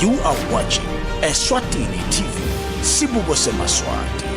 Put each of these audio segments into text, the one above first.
You are watching Eswatini TV, Sibuko Semaswati.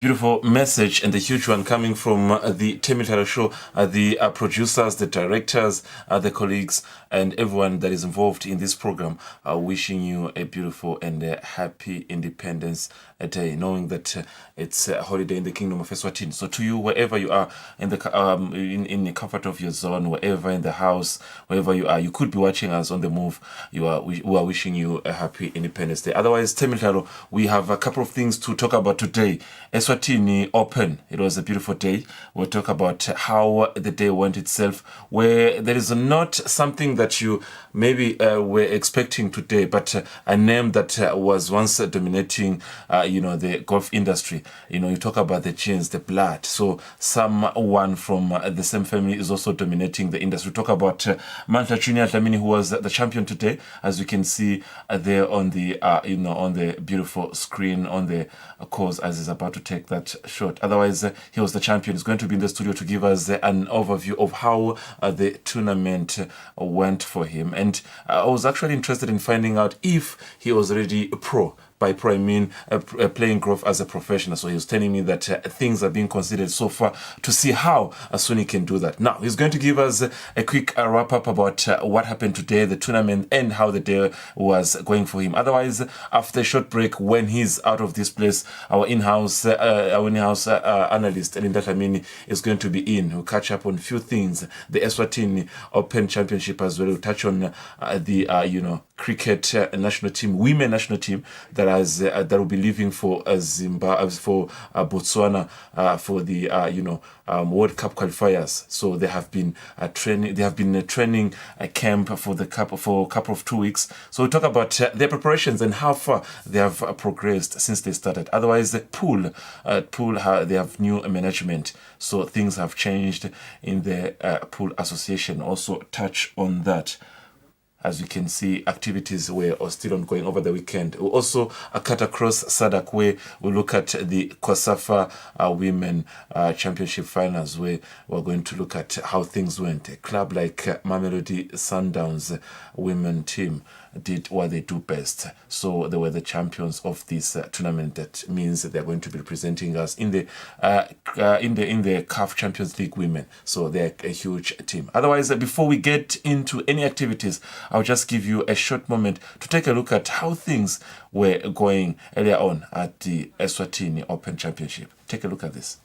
Beautiful message, and the huge one coming from the Temidlalo show, the producers, the directors, the colleagues, and everyone that is involved in this program, wishing you a beautiful and happy Independence Day, knowing that it's a holiday in the Kingdom of Eswatini. So to you, wherever you are, in the comfort of your zone, wherever in the house, wherever you are, you could be watching us on the move. We are wishing you a happy Independence Day. Otherwise, Temidlalo, we have a couple of things to talk about today. Eswatini Open. It was a beautiful day. We'll talk about how the day went itself, where there is not something that you maybe were expecting today, but a name that was once dominating, the golf industry. You talk about the genes, the blood. So someone from the same family is also dominating the industry. We talk about Mantla Junior Dlamini, who was the champion today, as you can see there on the on the beautiful screen on the course as he's about to take that shot. Otherwise, he was the champion. He's going to be in the studio to give us an overview of how the tournament went for him. And I was actually interested in finding out if he was already a pro. By pro, I mean playing golf as a professional. So he was telling me that things are being considered so far to see how soon he can do that. Now, he's going to give us a quick wrap-up about what happened today, the tournament, and how the day was going for him. Otherwise, after a short break, when he's out of this place, our in-house analyst, Linda Dlamini, is going to be in. We'll catch up on a few things. The Eswatini Open Championship as well. We'll touch on the cricket national team, women national team that will be leaving for Zimbabwe, for Botswana, for the World Cup qualifiers. So they have been training. They have been training a camp for a couple of 2 weeks. So we'll talk about their preparations and how far they have progressed since they started. Otherwise, the pool, they have new management, so things have changed in the pool association. Also touch on that. As you can see, activities were still ongoing over the weekend. We'll also cut across SADC, where we'll look at the COSAFA Women Championship Finals, where we're going to look at how things went. A club like Mamelodi Sundowns women team did what they do best. So they were the champions of this tournament. That means that they're going to be representing us in the CAF Champions League Women. So they're a huge team. Otherwise, before we get into any activities, I'll just give you a short moment to take a look at how things were going earlier on at the Eswatini Open Championship. Take a look at this.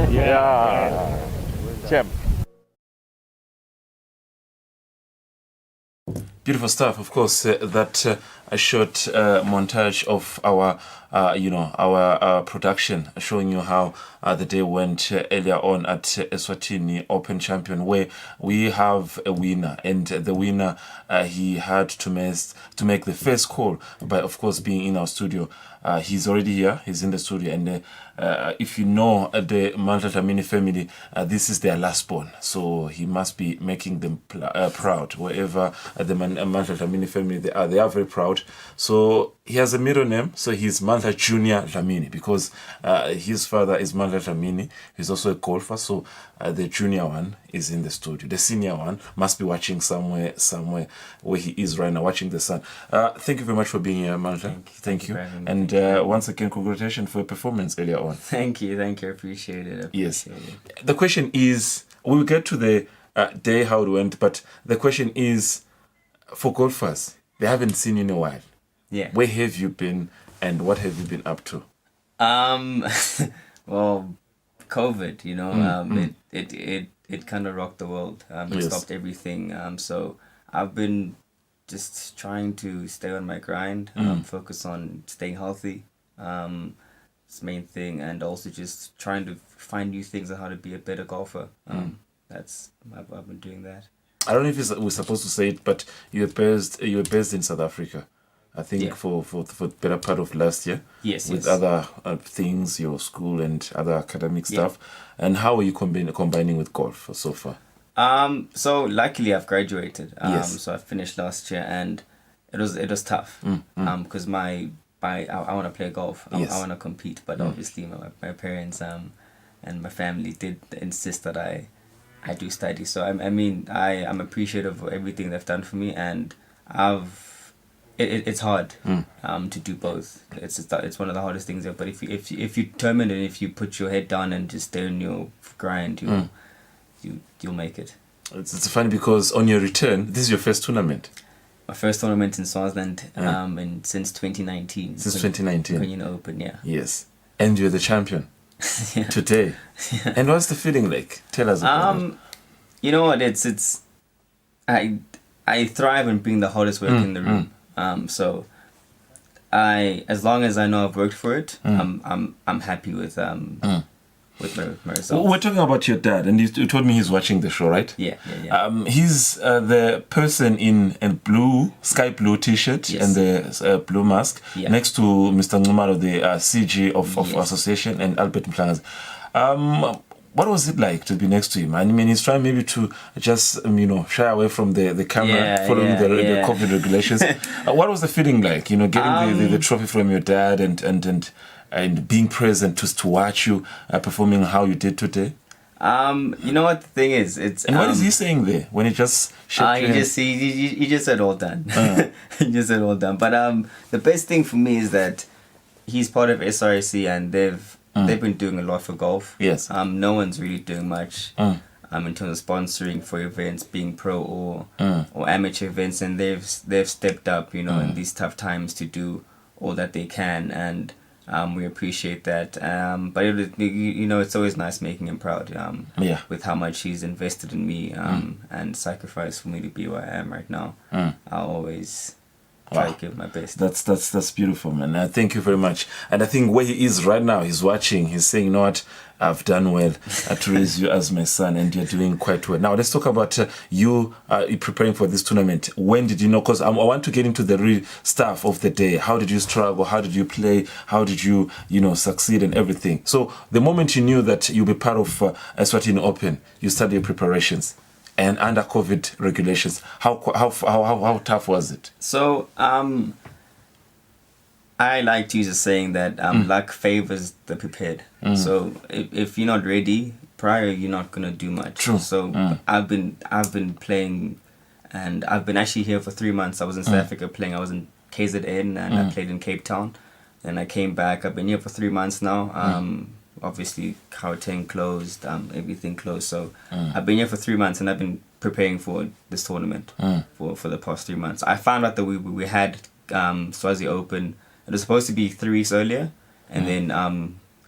Yeah. Champ. Beautiful stuff. Of course, that a short montage of our, our production showing you how the day went earlier on at Eswatini Open Champion, where we have a winner, and the winner he had to make the first call by, of course, being in our studio. He's already here. He's in the studio, and if you know the Dlamini family, this is their last born, so he must be making them proud. Wherever the Dlamini family they are very proud. So he has a middle name, so he's Mandla Junior Dlamini, because his father is Mandla Dlamini. He's also a golfer, so the junior one is in the studio. The senior one must be watching somewhere where he is right now, watching the sun. Thank you very much for being here, Mandla. Thank you. And once again, congratulations for your performance earlier on. Thank you. I appreciate it. Yes. The question is, we'll get to the day, how it went, but the question is, for golfers, they haven't seen you in a while. Yeah. Where have you been, and what have you been up to? Well, COVID, it kind of rocked the world. It stopped everything. So I've been just trying to stay on my grind, focus on staying healthy. It's the main thing, and also just trying to find new things on how to be a better golfer. I've been doing that. I don't know if we're supposed to say it, but you were based in South Africa, I think, for the better part of last year. Yes. With other things, your school and other academic stuff. And how are you combining with golf so far? So luckily I've graduated. Yes. So I finished last year, and it was tough. Because I want to play golf. I want to compete, but obviously my parents and my family did insist that I do study. So I'm appreciative of everything they've done for me, and it's hard to do both. It's one of the hardest things. But if you're determined, and if you put your head down and just stay on your grind, you'll make it. It's funny because on your return, this is your first tournament. My first tournament in Swaziland since 2019. Since 2019. Kenyan Open, yeah. Yes. And you're the champion today. Yeah. And what's the feeling like? Tell us about it. You know what? It's I thrive in being the hardest work in the room. So as long as I know I've worked for it, I'm happy with my results. We're talking about your dad, and you told me he's watching the show, right? Yeah. He's the person in a sky blue t-shirt and the blue mask next to Mr. Ngumaro, the CG of Association, and Albert Mhlangazi. What was it like to be next to him? I mean, he's trying maybe to just, shy away from the camera, following the COVID regulations. What was the feeling like, getting the trophy from your dad and being present to watch you performing how you did today? You know what the thing is? And what is he saying there when he just he just said all done. He just said all done. But the best thing for me is that he's part of SRC, and they've been doing a lot for golf. Yes. No one's really doing much in terms of sponsoring for events, being pro or amateur events, and they've stepped up, in these tough times to do all that they can, and we appreciate that. But it's always nice making him proud. With how much he's invested in me and sacrificed for me to be where I am right now. I'll always try to give my best. That's beautiful, man. Thank you very much. And I think where he is right now, he's watching. He's saying, you know what? I've done well to raise you as my son, and you're doing quite well. Now, let's talk about you preparing for this tournament. When did you know? Because I want to get into the real stuff of the day. How did you struggle? How did you play? How did you, succeed and everything? So the moment you knew that you'll be part of Eswatini Open, you started your preparations. And under COVID regulations, how tough was it? So, I like to use a saying that luck favors the prepared. So if you're not ready prior, you're not gonna do much. True. So I've been playing, and I've been actually here for 3 months. I was in South Africa playing. I was in KZN, and I played in Cape Town. Then I came back. I've been here for 3 months now. Obviously, Gauteng closed, everything closed. So I've been here for 3 months, and I've been preparing for this tournament for the past 3 months. I found out that we had Swazi Open. It was supposed to be 3 weeks earlier, and then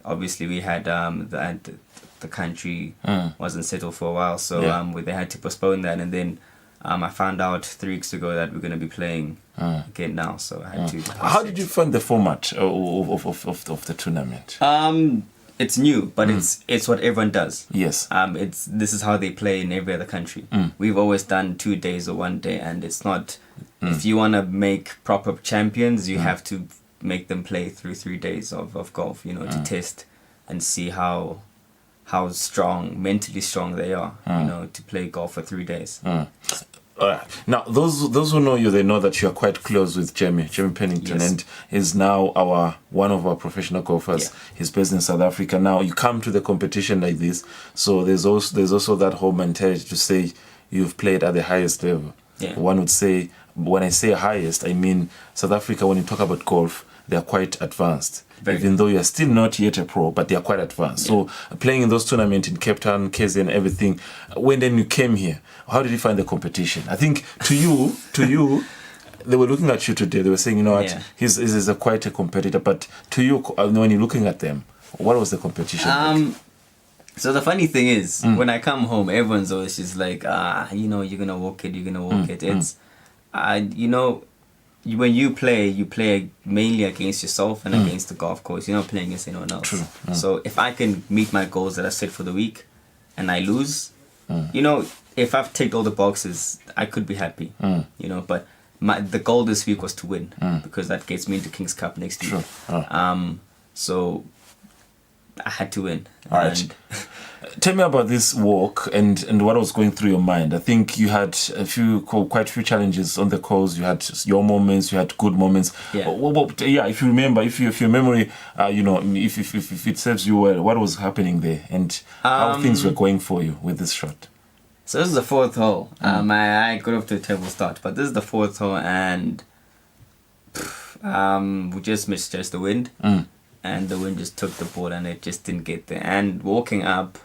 obviously we had the country wasn't settled for a while, so they had to postpone that, and then I found out 3 weeks ago that we're going to be playing again now, so I had to. How did you find the format of the tournament? It's new, but it's what everyone does. Yes. This is how they play in every other country. We've always done 2 days or 1 day, and it's not. If you want to make proper champions, you have to make them play through 3 days of golf, to test and see how mentally strong they are, to play golf for 3 days. Now, those who know you, they know that you are quite close with Jamie Pennington, Yes. and he's now one of our professional golfers. Yeah. He's based in South Africa. Now, you come to the competition like this, so there's also that whole mentality to say you've played at the highest level. Yeah. One would say, when I say highest, I mean South Africa. When you talk about golf, they are quite advanced. Even though you are still not yet a pro, but they are quite advanced. So playing in those tournaments in Cape Town, KZN, and everything, when then you came here, how did you find the competition? I think to you, they were looking at you today. They were saying, you know what, he's quite a competitor. But to you, when you're looking at them, what was the competition like? So the funny thing is, when I come home, everyone's always just like, you're gonna walk it, It's, when you play mainly against yourself and against the golf course. You're not playing against anyone else. True. So if I can meet my goals that I set for the week, and I lose, if I've ticked all the boxes, I could be happy. But the goal this week was to win, because that gets me into King's Cup next week. So I had to win. All right. Tell me about this walk and what was going through your mind. I think you had quite a few challenges on the course. You had your moments, you had good moments. Yeah. If you remember, if your memory, if it serves you well, what was happening there and how things were going for you with this shot? So this is the 4th hole. I got off to a terrible start, but this is the 4th hole, and we just misjudged the wind. And the wind just took the ball and it just didn't get there. And walking up,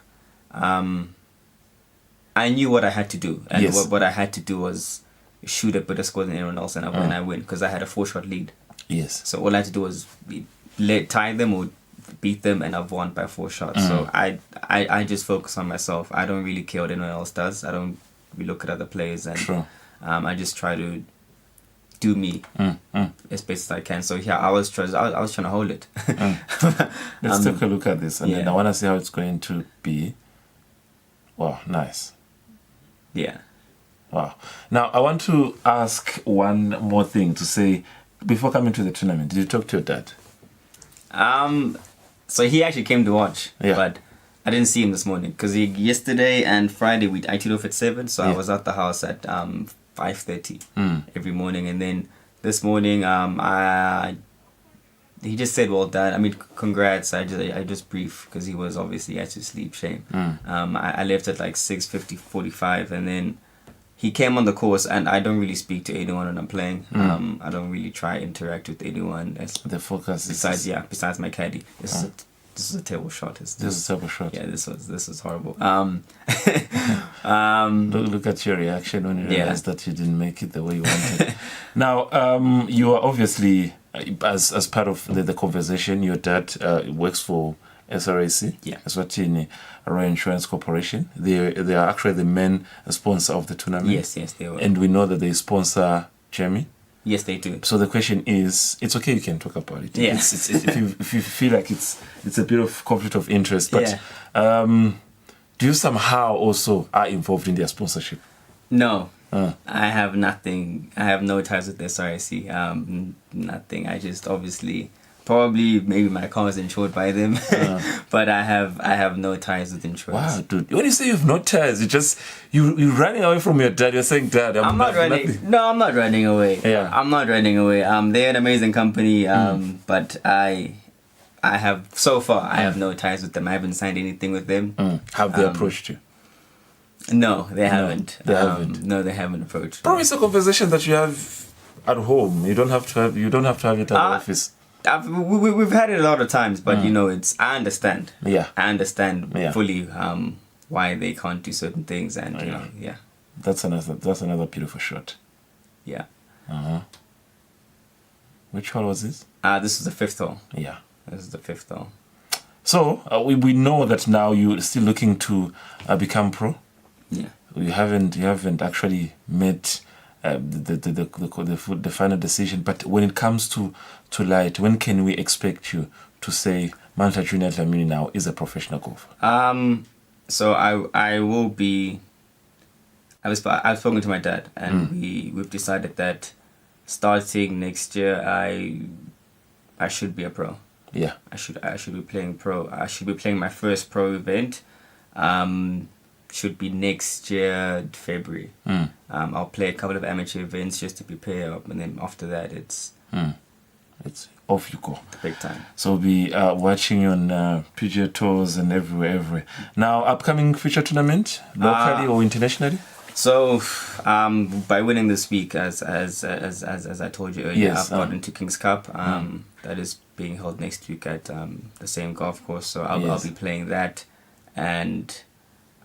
I knew what I had to do. And what I had to do was shoot a better score than anyone else, and I win, because I had a 4-shot lead. Yes. So all I had to do was tie them or beat them, and I've won by 4 shots. So I just focus on myself. I don't really care what anyone else does. I don't really look at other players. And I just try to do me as best as I can. So I was trying to hold it. Let's take a look at this, and then I want to see how it's going to be. Wow, nice. Yeah. Wow. Now I want to ask one more thing to say before coming to the tournament. Did you talk to your dad? So he actually came to watch, but I didn't see him this morning, because yesterday and Friday I teed off at 7, so I was at the house at 5:30 every morning, and then this morning he just said, well done, congrats. I just briefed, because he was obviously had to sleep, shame. I left at like 6:45, and then he came on the course, and I don't really speak to anyone when I'm playing. I don't really try to interact with anyone. The focus besides my caddy. This is a terrible shot. This is a terrible shot. Yeah, this was horrible. Look at your reaction when you realized that you didn't make it the way you wanted. Now, you are obviously, as part of the conversation, your dad works for SRAC, Eswatini Royal Insurance Corporation. They are actually the main sponsor of the tournament. Yes, they were. And we know that they sponsor Jamie. Yes, they do. So the question is, it's okay, you can talk about it. Yes. It's, if you feel like it's a bit of conflict of interest, but do you somehow also are involved in their sponsorship? No. I have nothing. I have no ties with the SRC. Nothing. I just obviously, maybe my car is insured by them, but I have no ties with insurance. Wow, dude! When you say you have no ties, you're running away from your dad. You're saying, "Dad, I'm not running." Nothing. No, I'm not running away. Yeah, I'm not running away. They're an amazing company. But I have so far I have no ties with them. I haven't signed anything with them. Have they approached you? No, they haven't. They haven't. No, they haven't approached. Probably it's a conversation that you have at home. You don't have to have it at the office. We've had it a lot of times, but I understand. Yeah, I understand fully why they can't do certain things, and That's another beautiful shot. Yeah. Which hole was this? This is the 5th hole. Yeah. This is the 5th hole. So we know that now you're still looking to become pro. Yeah. You haven't actually met the final decision. But when it comes to light, when can we expect you to say Manta Junior Dlamini now is a professional golfer? So I will be. I've spoken to my dad, and we've decided that starting next year, I should be a pro. Yeah. I should be playing pro. I should be playing my first pro event. Should be next year, February. I'll play a couple of amateur events just to prepare up, and then after that, it's off you go. Big time. So we'll be watching you on PGA tours and everywhere. Now, upcoming future tournament, locally or internationally? So, by winning this week, as I told you earlier, Yes, I've got into King's Cup. That is being held next week at the same golf course. So I'll be playing that, and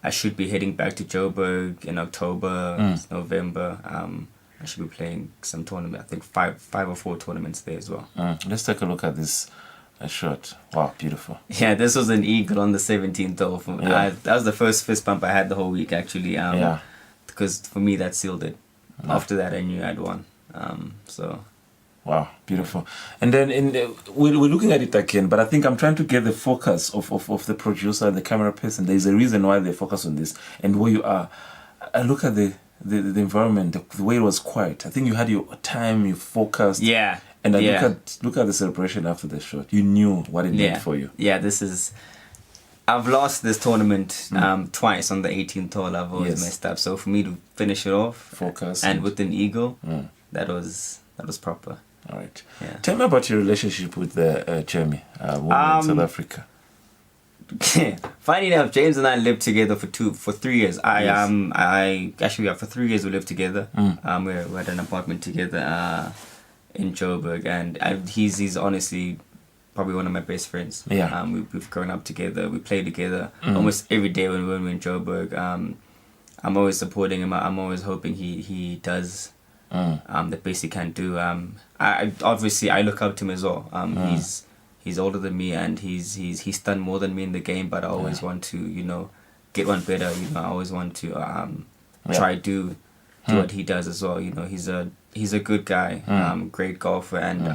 I should be heading back to Joburg in October, November. I should be playing some tournament. I think five or four tournaments there as well. Let's take a look at this shot. Wow, beautiful. Yeah, this was an eagle on the 17th hole. That was the first fist bump I had the whole week, actually. Because for me, that sealed it. After that, I knew I'd won. Wow, beautiful. And then we're looking at it again, but I think I'm trying to get the focus of the producer, the camera person. There's a reason why they focus on this and where you are. I look at the environment, the way it was quiet. I think you had your time, you focused. Yeah. And look at the celebration after the shot. You knew what it meant for you. Yeah, I've lost this tournament twice on the 18th hole. I've always messed up. So for me to finish it off, focus, and with an eagle, that was proper. All right. Yeah. Tell me about your relationship with Jamie, woman in South Africa. Funny enough, James and I lived together for 3 years. For 3 years we lived together. We had an apartment together in Joburg, and he's honestly probably one of my best friends. Yeah. We've grown up together. We play together almost every day when we're in Joburg. I'm always supporting him. I'm always hoping he does the best he can do. I obviously look up to him as well. He's older than me, and he's done more than me in the game. But I always want to get one better. I always want to try do what he does as well. He's a good guy, great golfer, and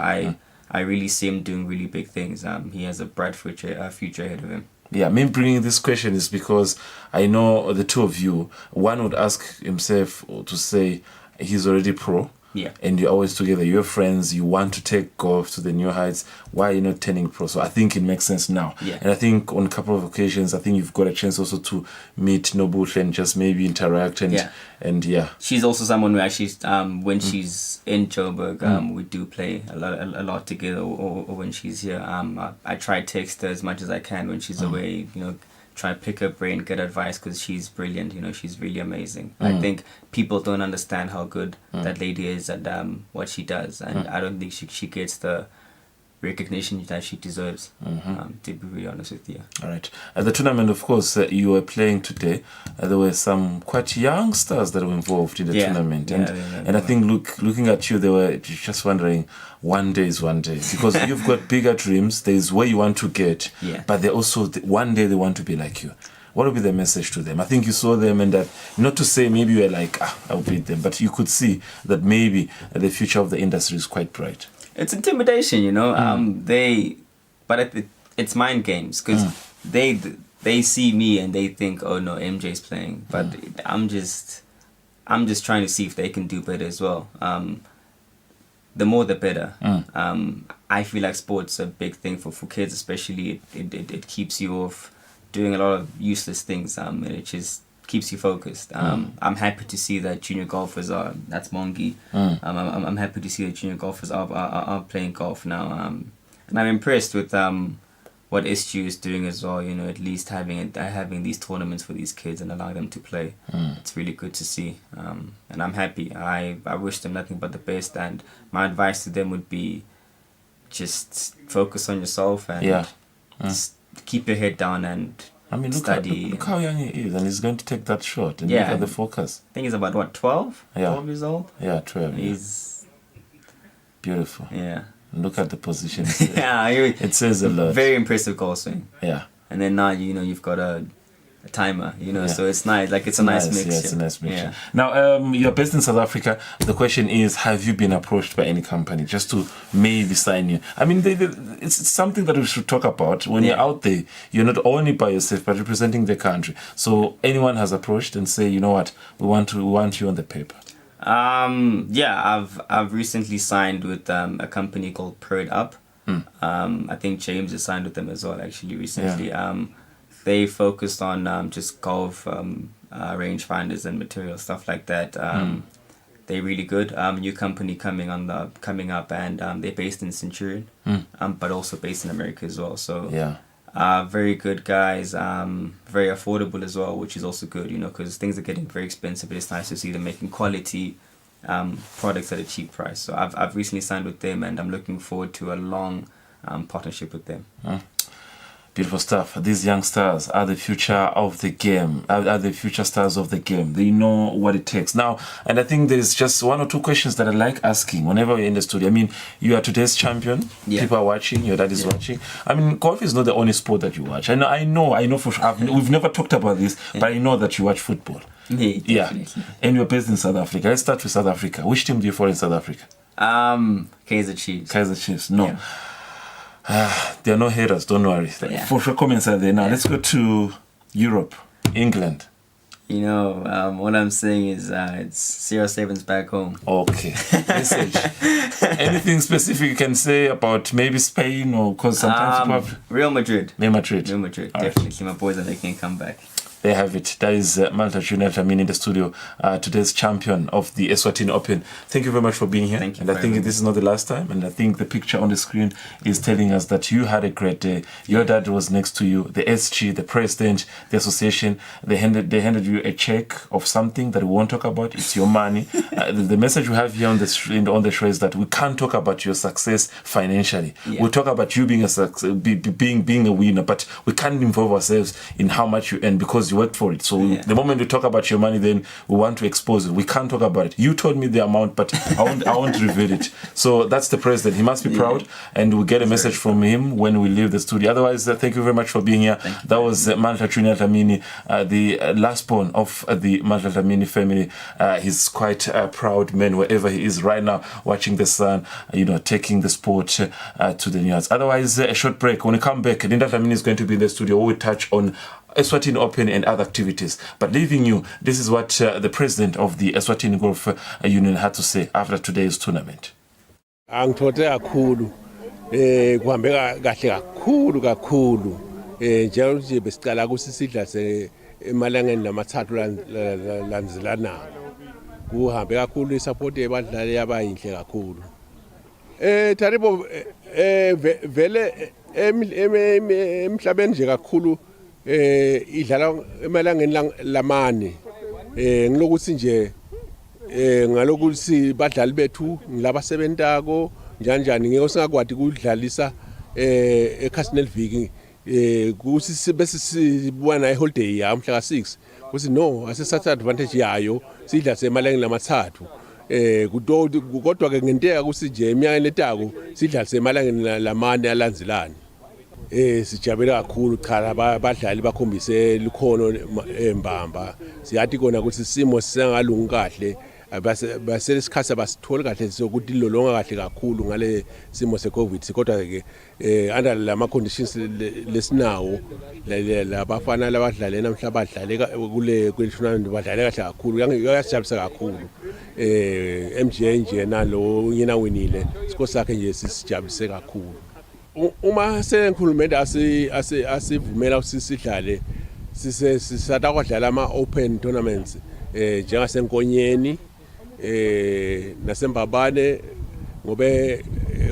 I really see him doing really big things. He has a bright future ahead of him. Yeah, me bringing this question is because I know the two of you, one would ask himself to say he's already pro. Yeah. And you're always together, you're friends, you want to take golf to the new heights. Why are you not turning pro? So I think it makes sense now. Yeah. And I think on a couple of occasions, I think you've got a chance also to meet Nobuhle and just maybe interact and She's also someone who actually, when she's in Joburg, we do play a lot together, or when she's here. I try to text her as much as I can when she's away, try to pick her brain, get advice, because she's brilliant. She's really amazing. I think people don't understand how good that lady is and what she does, and I don't think she gets the recognition that she deserves, to be really honest with you. All right. At the tournament, of course, you were playing today. There were some quite young stars that were involved in the tournament. And I think looking at you, they were just wondering, one day is one day. Because you've got bigger dreams. There's where you want to get. Yeah. But they also, one day they want to be like you. What would be the message to them? I think you saw them, and that, not to say maybe you were like, I'll beat them, but you could see that maybe the future of the industry is quite bright. It's intimidation, it's mind games, because they see me and they think, oh no, MJ's playing, but I'm just trying to see if they can do better as well. The more the better. I feel like sports are a big thing for kids, especially. It keeps you off doing a lot of useless things, and it just keeps you focused. I'm happy to see that junior golfers that's Mongi. I'm happy to see that junior golfers are playing golf now. And I'm impressed with what SGU is doing as well. At least having these tournaments for these kids and allowing them to play. It's really good to see. And I'm happy. I wish them nothing but the best. And my advice to them would be just focus on yourself and just keep your head down and study. Look how young he is, and he's going to take that shot. And look at the focus. I think he's about 12? Yeah. 12 years old? Yeah, 12. He's beautiful. Yeah. Look at the position. Yeah, it says a lot. Very impressive goal swing. Yeah. And then now, you've got a timer, so it's nice. Like, it's a nice mix. Yeah, it's a nice mix. Yeah. Now, you're based in South Africa. The question is, have you been approached by any company just to maybe sign you? I mean, it's something that we should talk about. When you're out there, you're not only by yourself, but representing the country. So anyone has approached and say, you know what, we want you on the paper. Yeah, I've recently signed with a company called Pro It Up. I think James has signed with them as well, actually, recently. Yeah. They focused on just golf rangefinders and material, stuff like that. They're really good. New company coming up, and they're based in Centurion, but also based in America as well. So very good guys. Very affordable as well, which is also good, because things are getting very expensive. But it's nice to see them making quality products at a cheap price. So I've recently signed with them, and I'm looking forward to a long partnership with them. Beautiful stuff. These young stars are the future of the game, are the future stars of the game. They know what it takes. Now, and I think there's just one or two questions that I like asking whenever we're in the studio. I mean, you are today's champion. Yeah. People are watching. Your dad is watching. I mean, golf is not the only sport that you watch. I know for sure. We've never talked about this, but I know that you watch football. Yeah. And you're based in South Africa. Let's start with South Africa. Which team do you follow in South Africa? Kaizer Chiefs. Kaizer Chiefs. No. Yeah. There are no haters, don't worry. For sure, comments are there. Now, let's go to Europe, England. What I'm saying is it's CR7's back home. Okay. Message. Anything specific you can say about maybe Spain, or because sometimes Real Madrid. Real Madrid. Definitely. Right. My boys are making a comeback. They have it. That is Malta Junior Tamini in the studio, today's champion of the Eswatini Open. Thank you very much for being here. Thank you. And I think this is not the last time. And I think the picture on the screen is telling us that you had a great day. Your dad was next to you. The SG, the president, the association, they handed you a check of something that we won't talk about. It's your money. The message we have here on the show is that we can't talk about your success financially. Yeah. We'll talk about you being being a winner, but we can't involve ourselves in how much you earn, because you worked for it. So the moment we talk about your money, then we want to expose it. We can't talk about it. You told me the amount, but I won't reveal it. So that's the president. He must be proud, and we'll get a message from him when we leave the studio. Otherwise, thank you very much for being here. That was Malta Junior Tamini, the last born of the Malta Tamini family. He's quite a proud man wherever he is right now, watching the son, taking the sport to the new heights. Otherwise, a short break. When we come back, Linda Tamini is going to be in the studio. We will touch on Eswatini Open and other activities. But leaving you, this is what the president of the Eswatini Golf Union had to say after today's tournament. Angithokoze kakhulu kuhambe kahle kakhulu njengoba besicala kusisidla emalangeni lamathathu lanzelanayo kuhambe kakhulu isupport yebadlali yabayinhle kakhulu Taribo vele emhlabeni nje kakhulu idlala emalangeni lamane ngilokuthi nje ngalokuthi badlali bethu ngilabasebentako njani ngeke singakwadi ukudlalisa eCastle Viki kuthi bese sibona iholiday yamhla ka6 kuthi no asesathatha advantage yayo sidla semalangeni lamathathu kodwa ke ngenteka kuthi nje eminyakeni letako sidla semalangeni lamane alandzelana sijabule kakhulu cha abadlali bakhombise likhono embamba siyathi kona ukuthi simo sisengalungi kahle baselesikhathi basithole kahle sokuthi lolonga kahle kakhulu ngale simo seCovid kodwa ke under lama conditions lesinawo labafana labadlale namhla badlale kule tournament badlale kahle kakhulu yasijabulisa kakhulu MJ nje nalo yena winile siko sakhe nje sisijabulise kakhulu uma senkhulumende asivumela ukuthi sidlale sisatha kwadlala ama open tournaments njengasenkonyeni nasembabane ngobe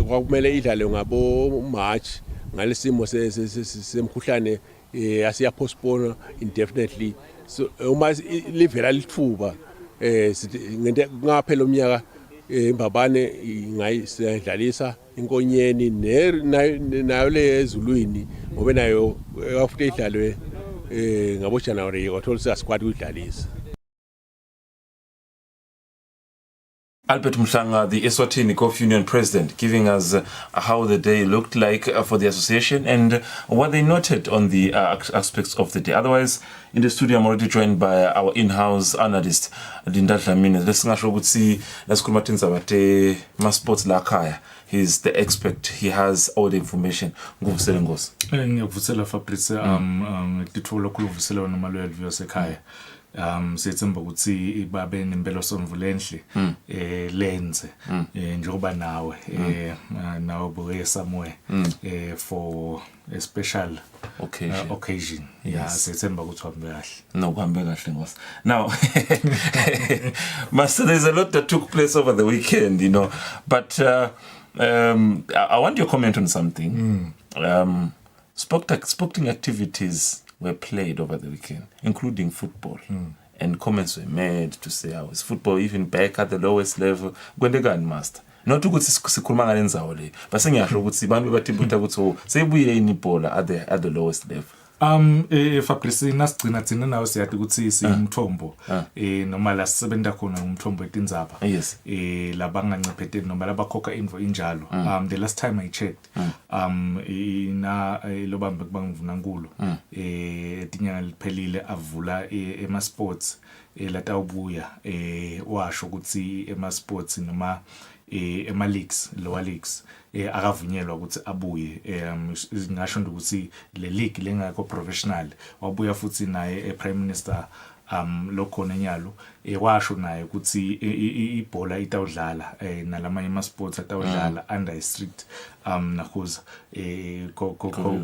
kwakumele idlale ngabo March ngalesimo semkhuhlane asiya postpone indefinitely so uma livela lithuba ngente ngaphela umnyaka imbabane ngayidlalisa inkonyeni nayo le ezulwini ngobe nayo after idlalwe ngabo January kwathola squad kudlalisa. Albert Mhlanga, the Eswatini Golf Union president, giving us how the day looked like for the association and what they noted on the aspects of the day. Otherwise, in the studio, I'm already joined by our in-house analyst, Linda Dlamini. Let's come sports lakaya. He's the expert. He has all the information. Ngiyakuvusela Fabrice ngitithola ukuvusela nomalwelo vyosekhaya. Siyethemba ukuthi babe nempelo sonvulenhle lenze njengoba nawe nawe buye somewhere for a special occasion. Yeah, siyethemba ukuthi uhambe kahle. No, uhambe kahle ngosi. Now, Master, there's a lot that took place over the weekend, you know, but I want your comment on something. Sporting activities were played over the weekend, including football. And comments were made to say, how is football even back at the lowest level? Gwendegani master. Not to go to sikhuluma ngalenzawo le. Base ngiyasho ukuthi bantu bathimbuta ukuthi sebuye inibhola at the lowest level. Fabrice nasigcina thina nawe siyathi ukuthi simthombo noma la sisebenta khona umthombo etindzaba labangancephete noma labakhokha info injalo. The last time I checked ina lobambe kubangivunankulo tinyanga liphelile avula ema sports latawubuya washo ukuthi ema sports noma ema leagues, lower leagues akavunyelwa ukuthi abuye ngisho ukuthi le league lengakho professional wabuya futhi naye prime minister lokhona enyalo washo naye ukuthi ibhola itawudlala nalamanye ama sports atawudlala under strict nakhoza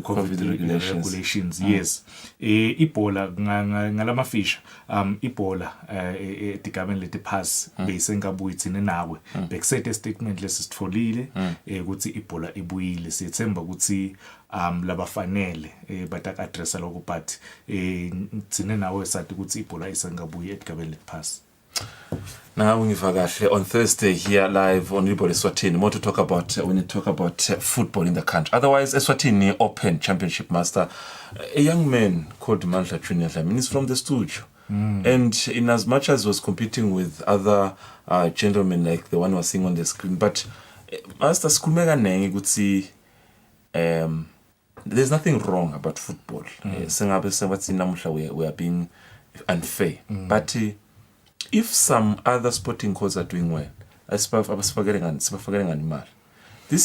COVID regulations. Yes, ibhola ngalama fisha ibhola etigabeni leti pass beyisengabuyi thina nawe bekusethe statement lesitfolile ukuthi ibhola ibuyile. Siyethemba ukuthi labafanele bataka addressa lokho but thina nawe sathi ukuthi ibhola isengabuyi etigabeni leti pass. Now on Thursday here live on Eswatini, more to talk about when you talk about football in the country. Otherwise, Eswatini Open Championship Master, a young man called Temidlalo, he's from the studio. And in as much as was competing with other gentlemen like the one who was seeing on the screen, but Master Skumega Nengi could see there's nothing wrong about football. We are being unfair. But if some other sporting codes are doing well, this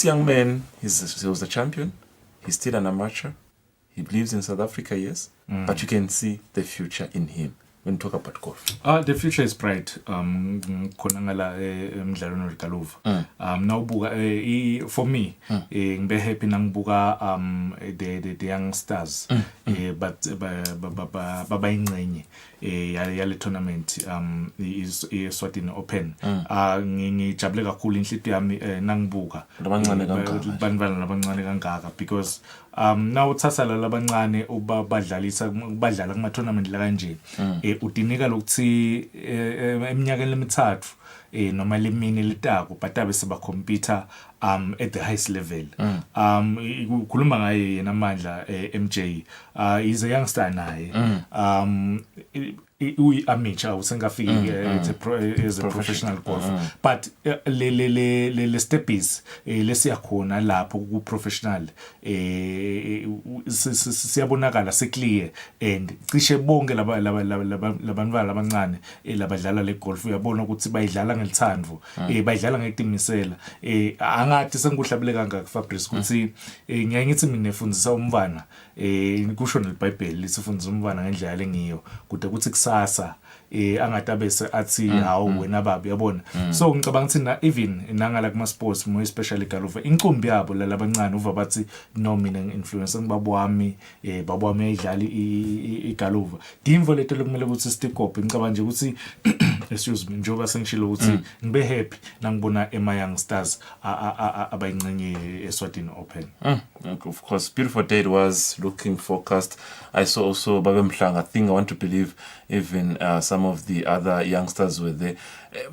young man, he was a champion, he's still an amateur, he believes in South Africa, yes, but you can see the future in him when you talk about golf. The future is bright. Konangala Mdlalweni Kaluva. Now for me, ngibe happy nangibuka the young stars but baba ingcenye yale tournament is Eswatini Open. Ngijabule kakhulu inhlitiyo yami nangibuka banibala labancane kangaka because now uthatha labancane badlala kuma tournament la kanje udinika lokuthi eminyakeni lemithathu noma lemini litako batabe seba compete at the highest level. Khuluma ngaye yena Mandla MJ is a youngster naye amateur usengafiki as a professional golfer but le step is lesiyakhona lapho ku professional siyabonakala se clear and cishe bonke labantwana labancane labadlala le golf uyabona ukuthi bayidlala ngelithando bayidlala ngetimisela angathi senguhlabele kangaka Fabrice ukuthi ngiyaye ngithi mina nefundisa umntwana kusho neBhayibheli lisifundisa umntwana ngendlela lengiyo kude kuthi kusasa angatabese athi hawu wena baba yabona. So ngicabanga ukuthi na even nangala kuma sports more especially golf incumbi yabo labancane uva bathi no mina influence ngibabo wami baba wami ayidlala igolf dimvo letho lokumele ukuthi stick up. Ngicabanga nje ukuthi excuse me njoba sengishilo ukuthi ngibe happy nangibona ema young stars abayingcenye Eswatini Open. Of course, beautiful day it was, looking forecast. I saw also Babe Mhlanga. I think I want to believe even some of the other youngsters were there.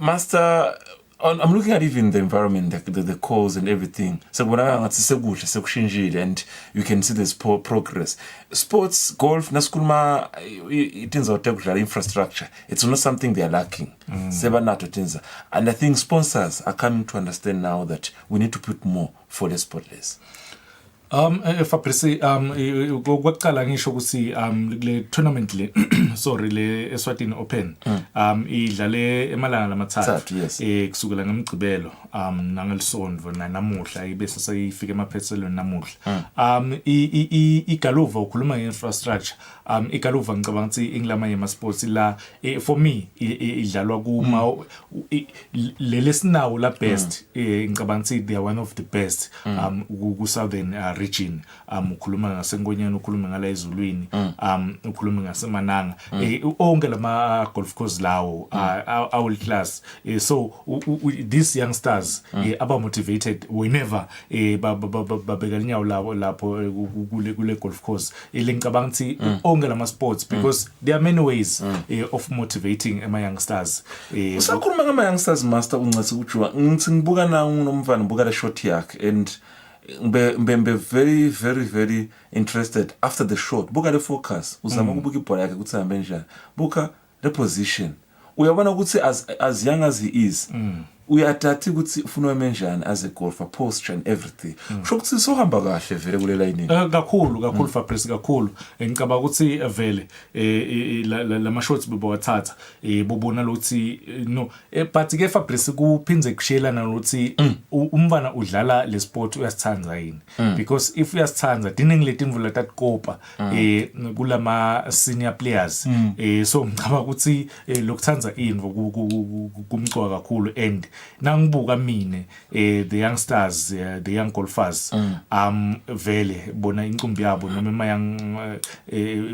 Master, I'm looking at even the environment, the calls and everything. So when and you can see there's progress. Sports, golf, naskulma, it turns out infrastructure. It's not something they are lacking. And I think sponsors are coming to understand now that we need to put more for the sportless. Fabrice, kwakuqala ngisho ukuthi le tournament le sorry le Eswatini Open idlale emalanga lamathathu kusukela ngeMgcibelo nangelisonto namuhla ibese sayifika emaphethelweni namuhla igaluva ukhuluma ngeinfrastructure igaluva ngicabanga ukuthi ingilama yema sports la for me idlalwa kuma lelesinawo la best ngicabanga ukuthi they are one of the best ku southern region ukhuluma ngasenkonyane ukhuluma ngala ezulwini ukhuluma ngasemananga onke lama golf course lawo our class so these youngsters aba motivated whenever babeka inyawo lapho kule golf course ngicabanga ukuthi onke lama sports because there are many ways of motivating ama youngsters usakhuluma ngama youngsters master uncathi ujwa ngithi ngibuka na unomfana ngibuka la shot yakhe and Mbe very, very, very interested after the shot. Buka the focus. Uzama kubuka ibhola yakhe ukuthi ahambe njani. Buka the position. Uyabona ukuthi as young as he is, uyathatha ukuthi ufuna umenjani as a golfer, posture and everything. Shokuthi sohamba kahle vele kule line. Kakhulu Fabrice kakhulu. Ngicabanga ukuthi vele lama shots bebawathatha bobona lokuthi no but ke Fabrice kuphinze kushelana lokuthi umfana udlala le sport uyasithanda yini because if uyasithanda diningi letimvula tatikopa kulama senior players so ngicabanga ukuthi lokuthanza info kumcwa kakhulu and nangibuka mine the youngsters the young golfers vele bona incumbi yabo noma emayang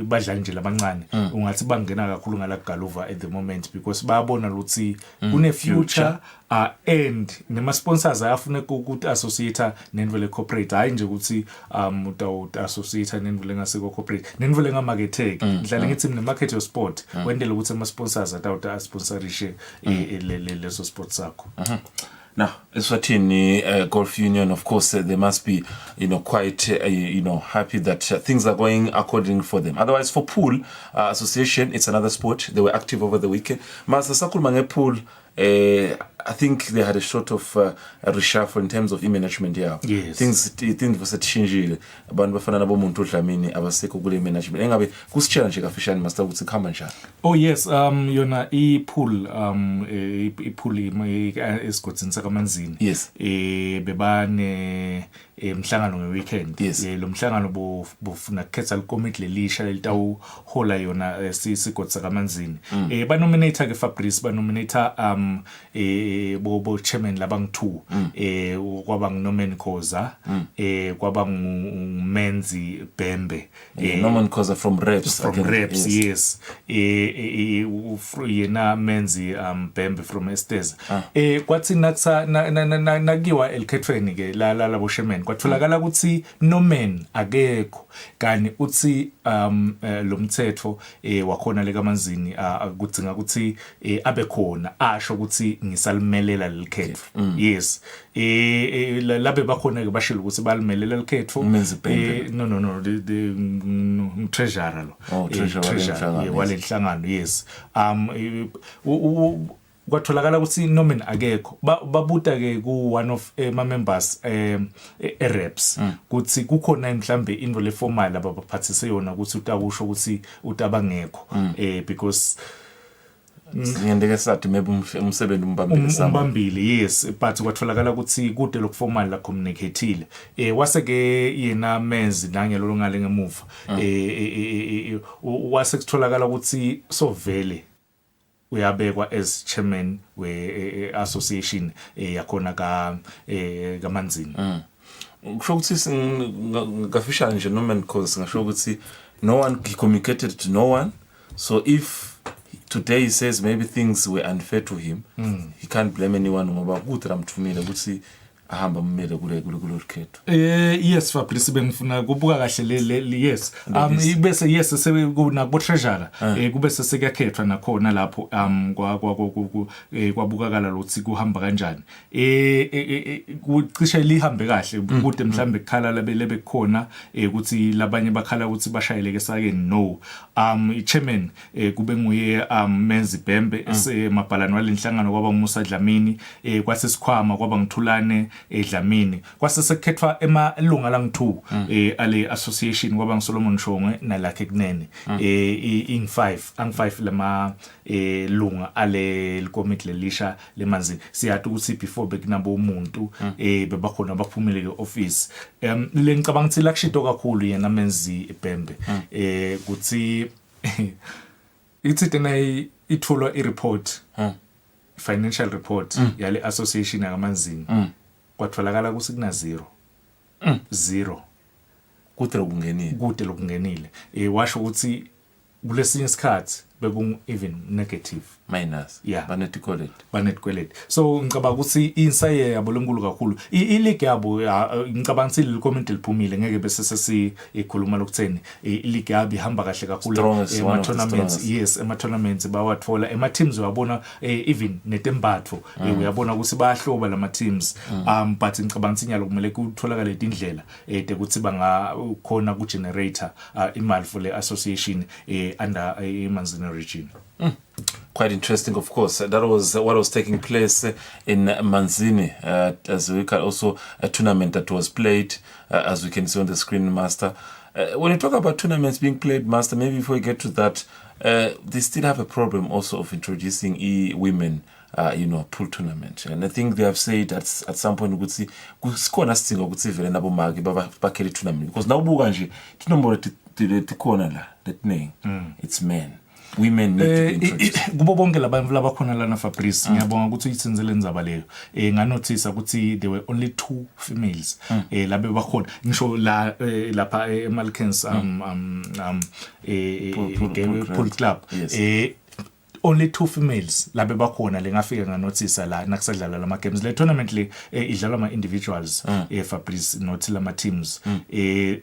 badlala nje labancane ungathi bangena kakhulu ngala galuva at the moment because bayabona ukuthi kune future and nema sponsors ayafuna ukuthi associate nenvele corporate hayi nje ukuthi uta associate nenvele ngase corporate nenvele ngamarketeke ngihlale ngithi ne market your sport wendele ukuthi ama sponsors atawuta sponsorishe leso sport sakho. Now, Eswatini Golf Union, of course, they must be, quite, happy that things are going according for them. Otherwise, for Pool Association, it's another sport. They were active over the weekend. Master Sakul Mange Pool, I think they had a sort of a reshuffle in terms of management. Yeah, yes. Things was changing. Abantu bafana nabo muntu Dlamini abaseko kule management. Engabe kusichallenge kafishane master ukuthi khamba njani? Oh yes, yona ipool esigodini sakamanzini. Yes. Bebane mhlangano ngeweekend. Yes. Lo mhlangano bofuna khetha likomiti lelisha lelitawu hola yona sigodi sakamanzini. Banominate ke Fabrice banominate bo chairman labang2 kwaba nguNorman Khoza kwaba nguMenzi Bhembe Norman Khoza from Reps yes yena Menzi Bhembe from Estes kwathi nakiwa elkhethweni ke la bo chairman kwatholakala ukuthi Norman akekho kani uthi lo mthetho wakhona le kamanzini akudinga ukuthi abe khona asho ukuthi ngisalimelela lekhetho yes labe bakhona ke bashilo ukuthi balimelela lekhetho no the treasurer lo treasurer wale nhlangano yes kwatholakala ukuthi Norman akekho babuta ke ku one of ma members reps kuthi kukhona mhlambe into le formal abaphathise yona ukuthi utakusho ukuthi utabangekho because ngiyendeke sathi maybe umsebenzi umbambile yes but kwatholakala ukuthi kude lokformal la communicateile wase ke yena Menzi nangelo ngale ngemuva wase kutholakala ukuthi so vele uyabekwa as chairman we association yakhona kamanzini kusho ukuthi ngafisha nje Norman Khoza ngasho ukuthi no one communicated to no one so if today he says maybe things were unfair to him he can't blame anyone ngoba kuthi ramthumile ukuthi ahamba mmele kulolu khetho. Yes Fabrice bengifuna kubuka kahle le yes bese yes sekuna treasure kube sekuyakhethwa nakhona lapho kwabukakala lokuthi kuhamba kanjani kucishe lihambe kahle kude mhlambe ekhala lebe khona ukuthi labanye bakhala ukuthi bashayeleke sake no chairman kube nguye Menzi Bhembe esemabhalani walenhlangano kwaba nguMusa Dlamini kwase sikhwama kwaba ngithulane Dlamini kwase sekukhethwa emalunga lang2 ale association kwaba ngiSolomon Shongwe nalakhe kunene ang5 lama lunga ale likomiti lelisha lemanzini siyathi ukuthi before bekunabo umuntu bebakhona baphumile ke office le ngicabanga ukuthi lakushito kakhulu yena Menzi Bhembe kuthi ithi tena itholwa ireport financial report yale association yakamanzini kwatholakala kusikuna 0 kude lokungenile washo ukuthi kulesinye isikhathi beku even negative minus banetikweleti so ngicabanga ukuthi insaye yabo lenkulu kakhulu ileague yabo ngicabanga ukuthi licommunity liphumile ngeke bese sesikhuluma lokutheni ileague yabo ihamba kahle kakhulu ema tournaments bawathola ema teams uyabona even netembatho uyabona ukuthi bayahloba lama teams but ngicabanga ukuthi nyalo kumele kutholakala indlela ukuthi bangakhona ku generator imali for le association under imanzini region. Quite interesting, of course. That was what was taking place in Manzini, as we can also a tournament that was played, as we can see on the screen, Master. When you talk about tournaments being played, Master, maybe before we get to that, they still have a problem also of introducing women, pool tournament. And I think they have said at some point, we could see, tournament because now it's men. Women need to be introduced. Kubo bonke labantu labakhona lana Fabrice ngiyabonga ukuthi uyitsinzele ndzaba leyo nganotice ukuthi there were only 2 females labe bakhona ngisho lapha eMalkens pool club only 2 females labe bakhona lengafika nganotice la nakusadlala lama games le tournament le idlalwa ama individuals Fabrice not lama teams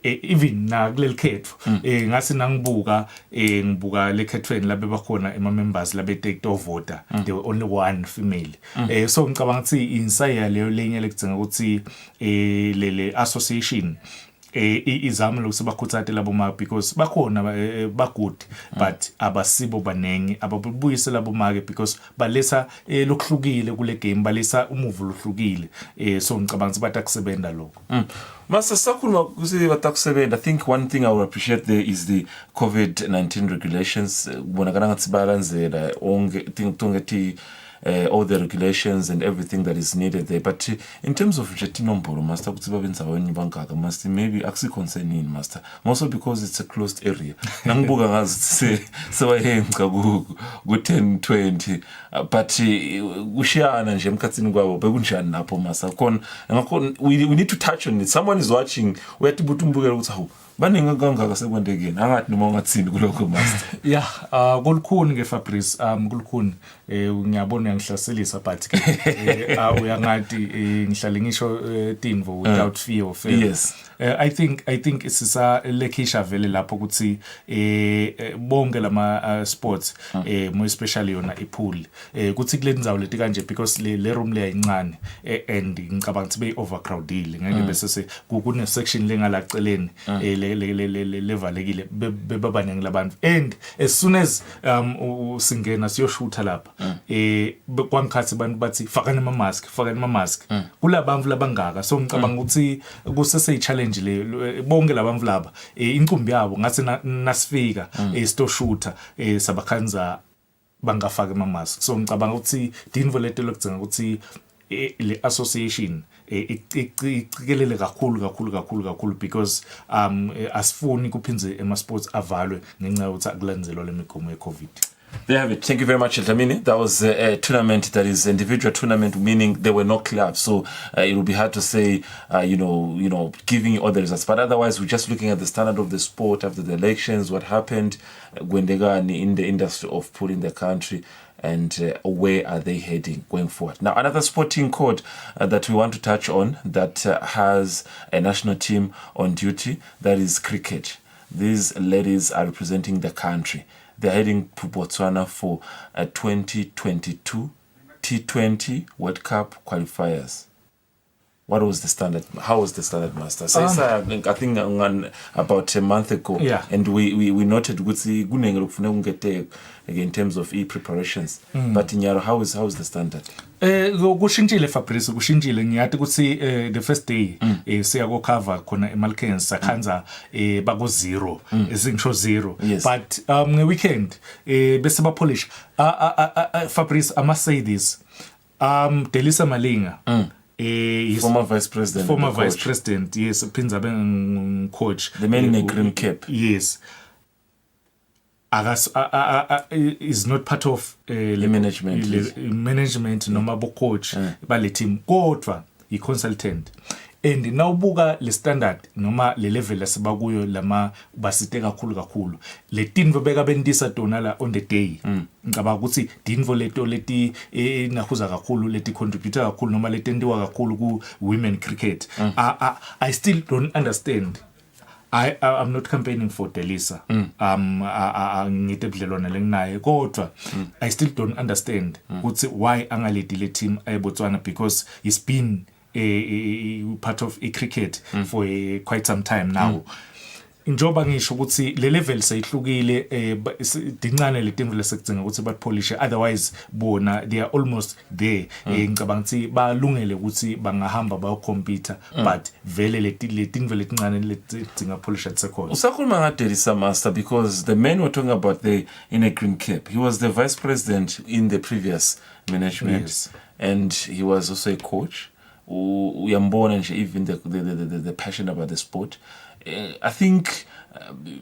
even na kuleli khetho ngasi nangibuka ngibuka lekhethweni labe bakhona ema members labe take to voter there were only 1 female so ngicabanga ukuthi insaya leyo lenye lekudzinga ukuthi le association izama lokuthi bakhuthathe labo ma because bakhona bagood but abasibo banengi ababuyise labo make because balesa lokuhlukile kule game balesa umuvu lohlukile so ngicabanga ukuthi batakusebenda lokho Master sakhuluma kuthi batakusebenda. I think one thing I would appreciate there is the COVID-19 regulations bonakala ngathi balandzela onke all the regulations and everything that is needed there. But in terms of Jetinombolo, Master, Master, maybe actually concerning Master, also because it's a closed area. Nangbuga has say so I am go 10, 20, but Ushiana and Jemkatin Gabo, Begunshan Napo Master. We need to touch on it. Someone is watching where to Butumbuga. Baninga ganga sekwende again angathi noma ungathini kuloko Master kulukhuni ke Fabrice kulukhuni ngiyabona ngihlaselisa but uyangathi ngihlale ngisho Tinvo without fear of failure. Yes. I think isisa lekhisha vele lapho ukuthi bonke lama sports more especially yona ipool kuthi kule ndzawo leti kanje because le room le ayincane and ngicabanga ukuthi be overcrowded ngeke bese kune section lengalaceleni levalekile bebabanenge labantu and as soon as usingena siyoshutha lapha kwangikhathi abantu bathi fakani ama mask kulabantu labangaka so ngicabanga ukuthi kusese challenge le bonke labantu laba inqumbi yabo ngathi nasifika stoshutha sabakhanza bangafaka ama mask so ngicabanga ukuthi dinvolete lokugcina ukuthi le association iqikelele kakhulu because asifuni kuphinze ema sports avalwe ngenxa yokuthi akulandzelwa le migomo ye-COVID. There you have it. Thank you very much, Dlamini. That was a tournament that is individual tournament, meaning there were no clubs. So it would be hard to say, giving all the results. But otherwise, we're just looking at the standard of the sport after the elections, what happened when they got in the industry of pool in the country. and where are they heading going forward. Now, another sporting code that we want to touch on that has a national team on duty, that is cricket. These ladies are representing the country. They're heading to Botswana for a 2022 T20 World Cup qualifiers. What was the standard? How was the standard, Master? I think about a month ago, and we noted in terms of preparations. But in Yaro, how is the standard? Kushintshile Fabrice, kushintshile ngiyathi ukuthi the first day siyako cover khona eMalkens sakhanza bako 0 ezingisho 0, but weekend bese ba polish Fabrice, I must say this, Delisa Malinga, former vice president, yes, Pinza Ben coach, the man in a green cap, yes, is not part of the management noma bo coach bale team kodwa i consultant, and nawubuka le standard noma le level lasebakuyo lama basite kakhulu le tinvo beka bendisa tona la on the day ngicabanga ukuthi dinvo leto leti nakuza kakhulu leti contributor kakhulu noma letendiwa kakhulu ku women cricket. I still don't understand. I'm not campaigning for Delisa. Ngite budlelwane lenginaye kodwa I still don't understand ukuthi why angaledi le team eBotswana, because it's been a part of a cricket for quite some time now. Njoba ngisho ukuthi le level seyihlukile dincane le team lesekudzinga ukuthi bapolish, otherwise bona they are almost there. Ngicabanga ukuthi balungele ukuthi bangahamba bayocompete, but vele le team vele dincane ledzinga polish atsekhona. Usakhuluma ngaDelisa, Master, because the man we're talking about there in a green cap, he was the vice president in the previous management, and he was also a coach. Uyambona nje even the passion about the sport. I think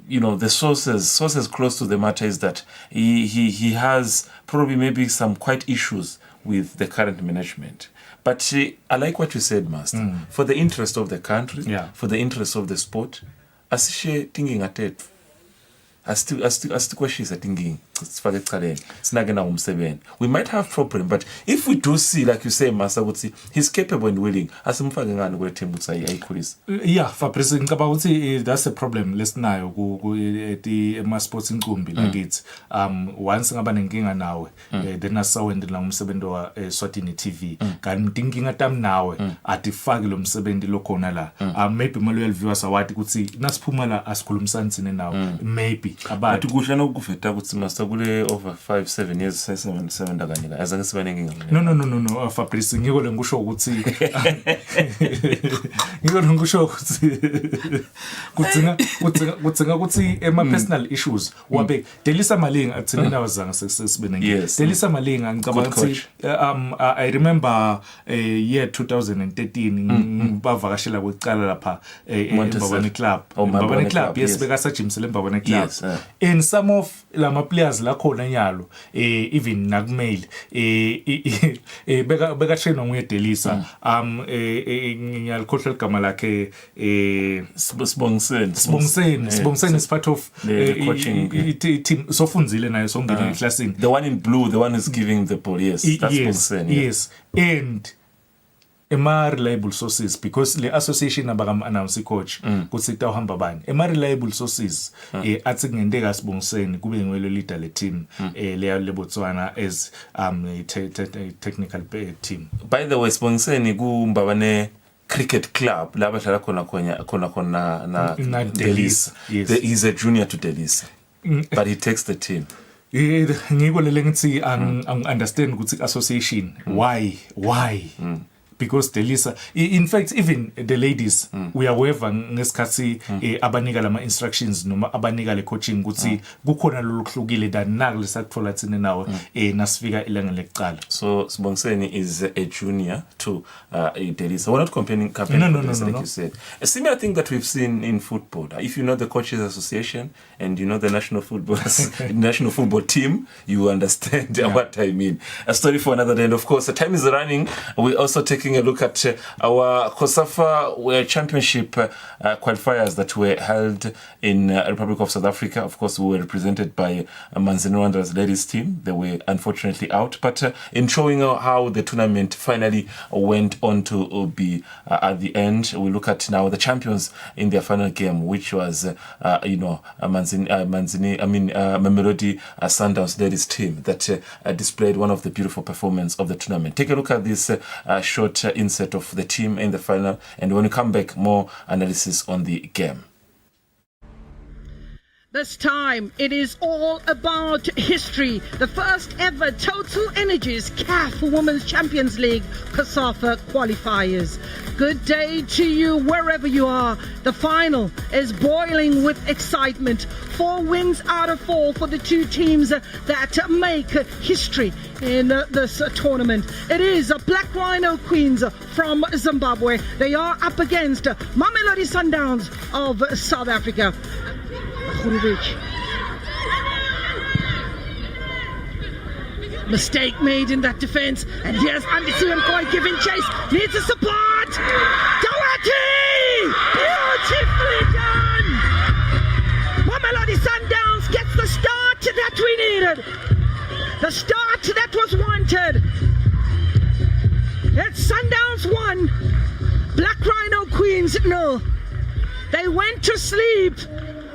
the sources close to the matter is that he has probably maybe some quite issues with the current management. But I like what you said, Master. For the interest of the country, for the interest of the sport, asishe thinking at it. Asikwashisa thinking sifake ecaleni sinakena umsebenzi. We might have problem, but if we do see, like you say, Master, ukuthi he's capable and willing, asimfake ngani kule team ukuthi ayikhulisa. Yeah, Fabrice, ngicabanga ukuthi that's a problem lesinayo ku ema sports inqumbi lakithi. Once ngaba nenkinga nawe, then asawendela umsebenzi wa Eswatini TV. Kanti inkinga tami nawe atifaki lo msebenzi lokhona la. Maybe loyal viewers awathi ukuthi nasiphuma la asikhulumisani sine nawe. Maybe but kuhle nokuveta ukuthi Master kule over 5-7 years 7 ndakanika azange sibe nenkinga. No Fabrice, ngiko lengisho ukuthi kudzinga ukuthi ema personal issues wabe Delisa Malinga athina nawo zanga sesibe nenkinga. Delisa Malinga ngicabanga ukuthi I remember year 2013 bavakashela kwecala lapha eMbabane Club, yes, bekasajimisele eMbabane Club. And some of lama players la khona nyalo even nakumail beka train nguye Delisa. Ngiyalikhohla igama lakhe Sibongiseni is part of the coaching team, sofunzile naye songena eclassini, the one in blue, the one is giving the ball. Yes, that's Sibongiseni. Yes, and ema reliable sources, because the association abakam announce coach kuthi tawuhamba bani ema reliable sources athi ngendeka Sibongiseni kube ngwelo leader le team le Botswana as technical team. By the way, Sibongiseni ku Mbabane Cricket Club la badlala khona na Delisa. Yes. He's a junior to Delisa, but he takes the team. Ngiko lele ngithi ang understand ukuthi association why because Delisa, in fact, even the ladies, we are whoever ngesikhathi abanika lama instructions noma abanika le coaching ukuthi kukhona loluhlukile than nakule sakuthola thina nawe nasifika ilanga lekuqala. So Sibongiseni is a junior to Delisa. We're not comparing no. like you said. A similar thing that we've seen in football. If you know the Coaches Association and you know the national football team, you understand what I mean. A story for another day. And of course, the time is running. We're also taking taking a look at our COSAFA Championship qualifiers that were held in Republic of South Africa. Of course, we were represented by Manzini Wanderers ladies team. They were unfortunately out, but in showing how the tournament finally went on to be at the end, we look at now the champions in their final game, which was Mamelodi Sundowns ladies team that displayed one of the beautiful performance of the tournament. Take a look at this short inset of the team in the final, and when we come back, more analysis on the game. This time, it is all about history. The first ever Total Energies CAF Women's Champions League COSAFA qualifiers. Good day to you wherever you are. The final is boiling with excitement. 4 wins out of 4 for the 2 teams that make history in this tournament. It is Black Rhino Queens from Zimbabwe. They are up against Mamelodi Sundowns of South Africa. Mistake made in that defense, and here's Andy Suemkoi giving chase. Needs a support. Dawati! Beautifully done. Mamelodi Sundowns gets the start that we needed. The start that was wanted. It's Sundowns 1, Black Rhino Queens 0. They went to sleep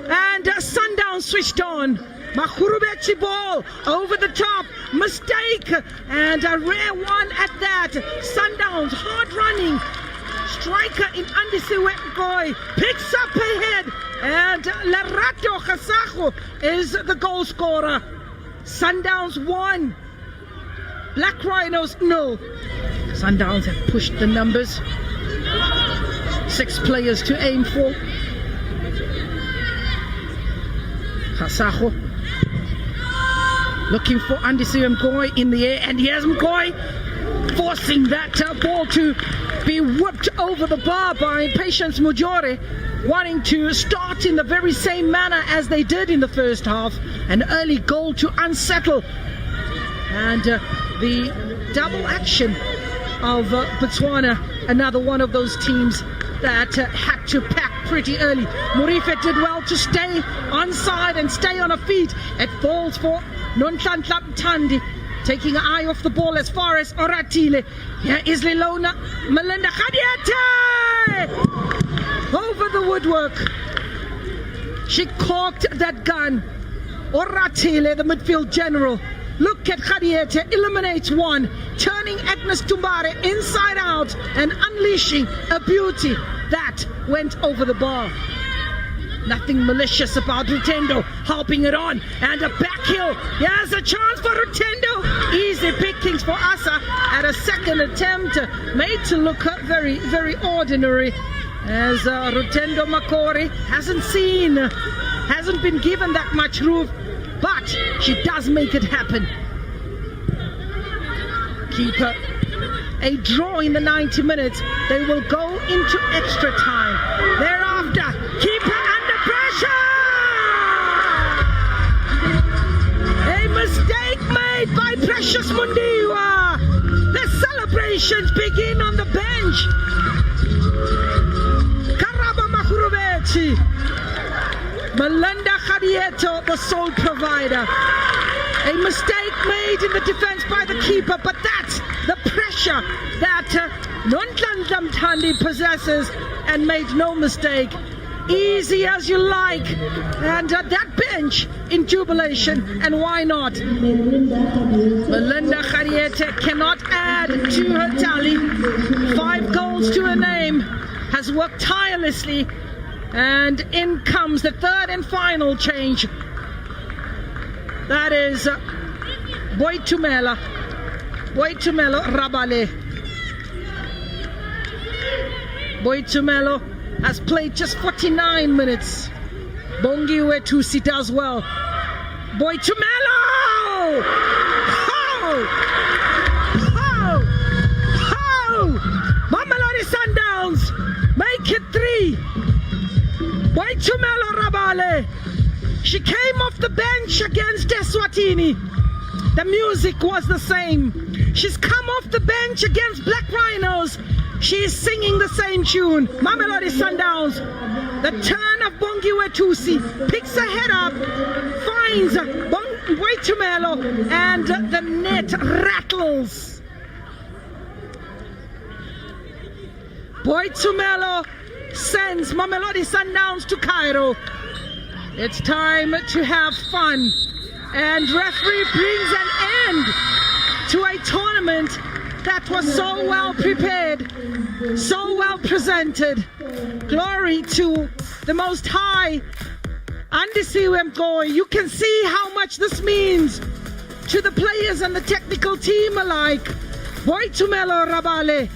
and Sundown switched on. Makhurubetsi ball over the top, mistake, and a rare one at that. Sundowns hard running, striker in Andisiwe Ngoyi picks up ahead, and Lerato Khasago is the goal scorer. Sundowns 1, Black Rhinos 0. Sundowns have pushed the numbers. 6 players to aim for. Khasago looking for Andisiwe Ngoyi in the air, and here's Ngoyi forcing that ball to be whipped over the bar by Patience Mujore, wanting to start in the very same manner as they did in the first half. An early goal to unsettle, and the double action of Botswana, another one of those teams that had to pack pretty early. Murife did well to stay onside and stay on her feet. It falls for Nonhlanhla Mthandi, taking an eye off the ball as far as Oratile. Here is Lilona Melinda Khadiete over the woodwork. She corked that gun. Oratile, the midfield general. Look at Khadiete, eliminates one, turning Agnes Tumbare inside out and unleashing a beauty that went over the bar. Nothing malicious about Rutendo, helping it on, and a back heel. Here's a chance for Rutendo. Easy pickings for Asa at a second attempt, made to look very, very ordinary, as Rutendo Makori hasn't been given that much room, but she does make it happen. Keeper, a draw in the 90 minutes. They will go into extra time. Thereafter, keeper under pressure! A mistake made by Precious Mundiwa. The celebrations begin on the bench. Karaba Makhurubetsi. Melinda Khadieto, the sole provider. A mistake made in the defense by the keeper, but that's the pressure that Nonhlanhla Mthandi possesses, and made no mistake. Easy as you like, and that bench in jubilation, and why not? Melinda Khadiete cannot add to her tally. 5 goals to her name, has worked tirelessly, and in comes the third and final change. That is Boitumelo Rabale. Boitumelo has played just 49 minutes. Bongiwe Tusi does well. Boitumelo! Mamelodi Sundowns make it 3. Boitumelo Rabale. She came off the bench against Eswatini. The music was the same. She's come off the bench against Black Rhinos. She's singing the same tune. Mamelodi Sundowns. The turn of Bongiwe Tusi. Picks her head up. Finds Waitumelo. And the net rattles. Waitumelo sends Mamelodi Sundowns to Cairo. It's time to have fun. And referee brings an end to a tournament that was so well prepared, so well presented. Glory to the Most High. Andisiwe Mgoy, you can see how much this means to the players and the technical team alike. Waitumelo Rabale,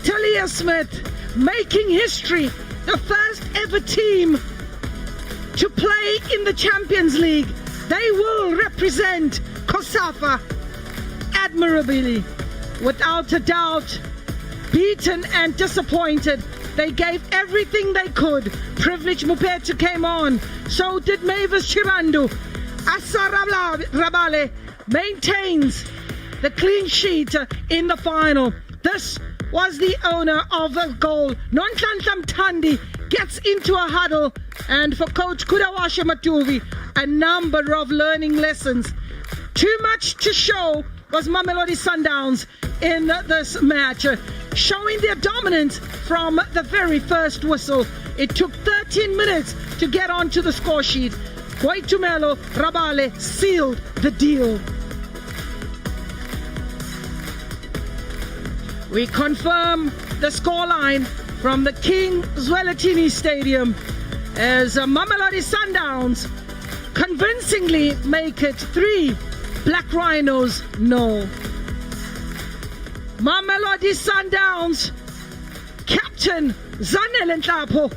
Talia Smith, making history, the first ever team to play in the Champions League. They will represent COSAFA admirably. Without a doubt, beaten and disappointed, they gave everything they could. Privilege Mupetu came on, so did Mavis Chirandu. Asa Rabale maintains the clean sheet in the final. This was the owner of the goal. Nonhlanhla Mthandi gets into a huddle, and for Coach Kudawashe Matuvi, a number of learning lessons. Too much to show was Mamelodi Sundowns in this match, showing their dominance from the very first whistle. It took 13 minutes to get onto the score sheet. Waitumelo Rabale sealed the deal. We confirm the scoreline from the King Eswatini Stadium as Mamelodi Sundowns convincingly make it 3, Black Rhinos no. Mamelodi Sundowns captain Zanele Nhlapo.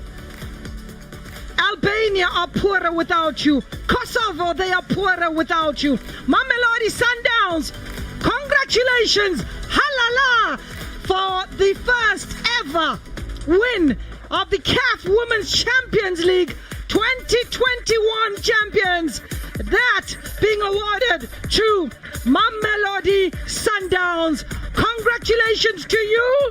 Albania are poorer without you. Kosovo, they are poorer without you. Mamelodi Sundowns, congratulations, halala, for the first ever win of the CAF Women's Champions League 2021 champions. That being awarded to Mamelodi Sundowns. Congratulations to you,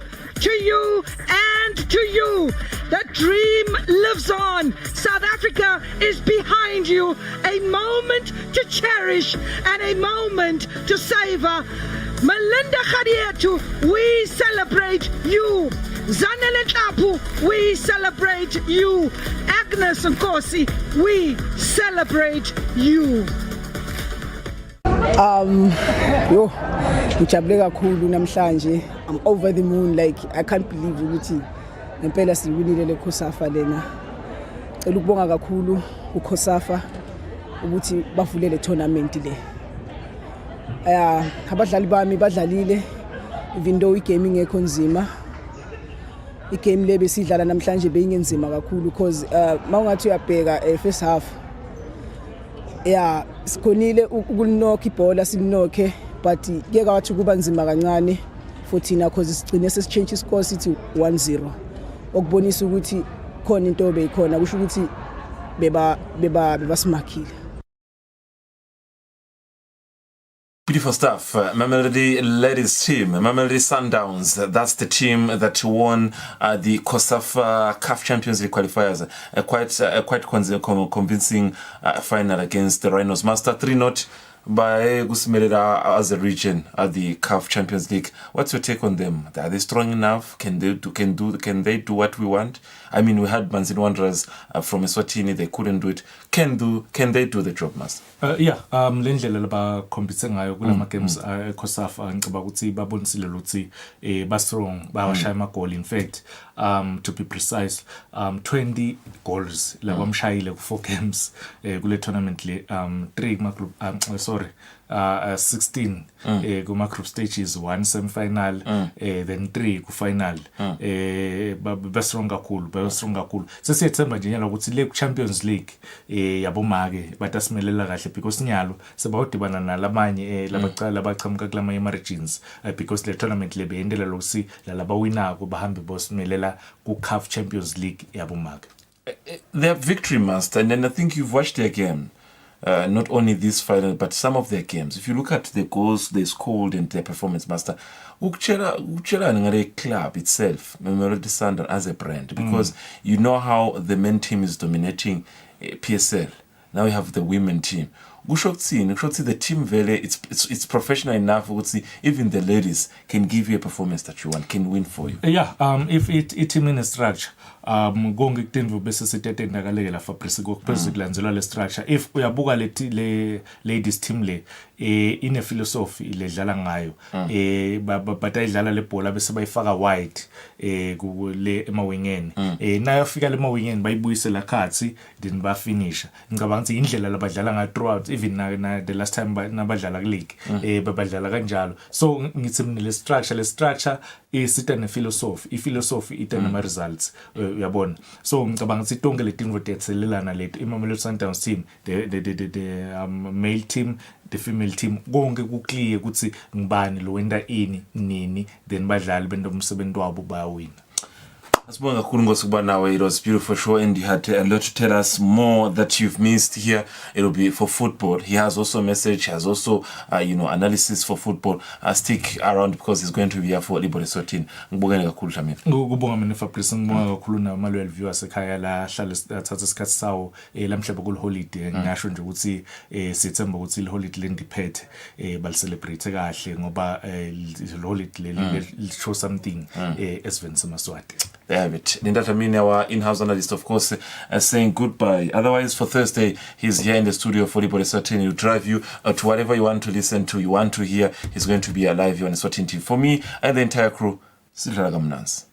and to you. The dream lives on. South Africa is behind you. A moment to cherish and a moment to savor. Melinda Khadietu, we celebrate you. Zanele Nhlapo, we celebrate you. Agnes Nkosi, we celebrate you. Yo, ngijabule kakhulu namhlanje. I'm over the moon, like I can't believe ukuthi ngempela siwinile le COSAFA lena. Cela ukubonga kakhulu uCOSAFA ukuthi bavule le tournament le. Abadlali bami badlalile even though igame ingekho nzima. Igame le besidlala namhlanje beyingenzima kakhulu because mawungathi uyabheka first half sikhonile ukunokha ibhola sinokhe but ke kwathi kuba nzima kancane for thina because sigcine sesichange iscore sithi 1-0 okubonisa ukuthi khona into beyikhona kusho ukuthi beba smakhile. Beautiful stuff. Mamelodi ladies team, Mamelodi Sundowns. That's the team that won the COSAFA CAF Champions League qualifiers. Quite convincing final against the Rhinos. Master 3-0 by Gusimelera as a region at the CAF Champions League. What's your take on them? Are they strong enough? Can they do what we want? I mean, we had Manzini Wanderers from Eswatini. They couldn't do it. Can they do the job, Master? Lendlela labakhombitse ngayo kulama games COSAFA ngicaba ukuthi babonisile ukuthi ba strong bawashaya amagoli. In fact, to be precise, 20 goals labamshayile ku 4 games kule tournament le, 3 kuma group 16 kuma group stages, 1 semi-final, then 3 ku final. Ba strong kakhulu. Sesiyethemba nje nyalo ukuthi le Champions League yabomake batasimelela kahle because nyalo sebawudibana nalamanye labaqhamuka kulamanye margins because le tournament le beyendela lokusi laba winako bahambe bosimelela ku CAF Champions League yabomake. Their victory, Master, and then I think you've watched their game. not only this final but some of their games, if you look at the goals they scored and their performance, master, ukuchelani ngale club itself, Mamelodi Sundowns as a brand, because you know how the men team is dominating PSL. Now you have the women team. The team vele it's professional enough. Even the ladies can give you a performance that you want, can win for you. Yeah, if it team in a structure, konke kutendvu bese sitete nakalekela Fabrice kokuphezu kulandzelwa le structure. If uyabuka le ladies team le ine philosophy le dlala ngayo, batayidlala le bhola bese bayifaka wide kule emawingeni. Nayo fika le mawingeni bayibuyisela khatsi then ba finish. Ngicabanga ukuthi indlela labadlala ngayo throughout, even na the last time nabadlala ku league babadlala kanjalo. So ngithi mina le structure isita ne philosophy. I-philosophy ita nama results. Uyabona. So ngicabanga ukuthi tonke letinto tethelelana lethu iMamelodi Sundowns team, the male team, the female team, konke kuclear ukuthi ngibani lo wenda ini nini, then badlali bento umsebenzi wabo bayawina. It was a beautiful show, and you had a lot to tell us more that you've missed here. It'll be for football. He has also a message, has also analysis for football. Stick around because he's going to be here for Eswatini. Ngibongela kakhulu Tamina. Ngubonga mina Fabrice, ngibonga kakhulu namalwel viewers ekhaya la hlala thatha isikhathi sawo lamhlanje kul holiday. Ngisho nje ukuthi sithemba ukuthi le holiday lendiphethe bal celebrate kahle ngoba le holiday le show something esiveni seMaswati. There have it. Linda Tamini, our in-house analyst, of course, saying goodbye. Otherwise, for Thursday, he's here in the studio for Eswatini. He'll drive you to whatever you want to listen to, you want to hear. He's going to be alive here on Eswatini TV. For me and the entire crew, Sidra Gamnans.